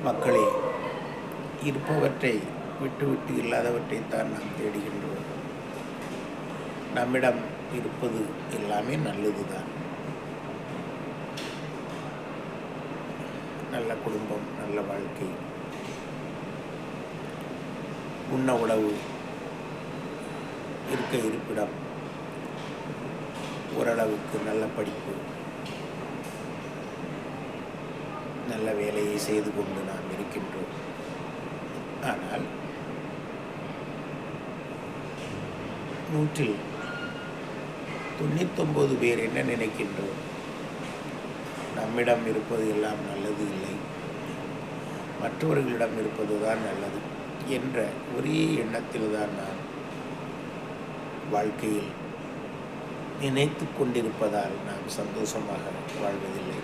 மக்களே, இருப்பவற்றை விட்டுவிட்டு இல்லாதவற்றைத்தான் நாம் தேடுகின்றோம். நம்மிடம் இருப்பது எல்லாமே நல்லது தான். நல்ல குடும்பம், நல்ல வாழ்க்கை, உண்ண உணவு, இருக்க இருப்பிடம், ஓரளவுக்கு நல்ல படிப்பு, நல்ல வேலையை செய்து கொண்டு நாம் இருக்கின்றோம். ஆனால் 199 பேர் என்ன நினைக்கின்றோம்? நம்மிடம் இருப்பது எல்லாம் நல்லது இல்லை, மற்றவர்களிடம் இருப்பது தான் நல்லது என்ற ஒரே எண்ணத்தில் தான் நாம் வாழ்க்கையில் நினைத்து கொண்டிருப்பதால் நாம் சந்தோஷமாக வாழ்வதில்லை.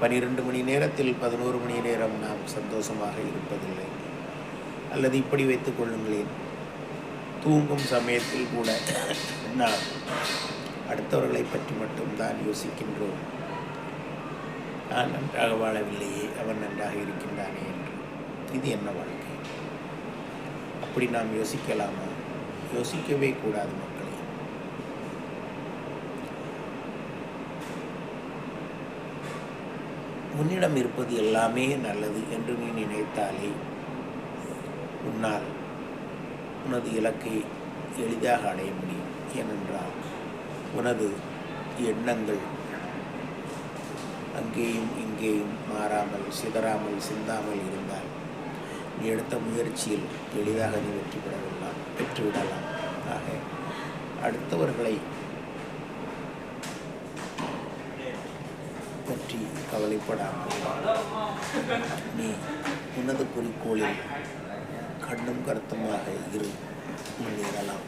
12 மணி நேரத்தில் 11 மணி நேரம் நாம் சந்தோஷமாக இருப்பதில்லை. அல்லது இப்படி வைத்துக் கொள்ளுங்களேன், தூங்கும் சமயத்தில் கூட நாம் அடுத்தவர்களை பற்றி மட்டும்தான் யோசிக்கின்றோம். நான் நன்றாக வாழவில்லையே, அவன் நன்றாக இருக்கின்றானே என்று. இது என்ன வாழ்க்கை? அப்படி நாம் யோசிக்கலாமா? யோசிக்கவே கூடாது மக்களே. உன்னிடம் இருப்பது எல்லாமே நல்லது என்று நீ நினைத்தாலே உன்னால் உனது இலக்கை எளிதாக அடைய முடியும். ஏனென்றால் உனது எண்ணங்கள் அங்கேயும் இங்கேயும் மாறாமல், சிதறாமல், சிந்தாமல் இருந்தால் நீ எடுத்த முயற்சியில் எளிதாக நீ பெற்றுவிடலாம். ஆக அடுத்தவர்களை பற்றி கவலைப்படாமல் நீ உனது குறிக்கோளில் கண்ணும் கருத்துமாக முன்னேறலாம்.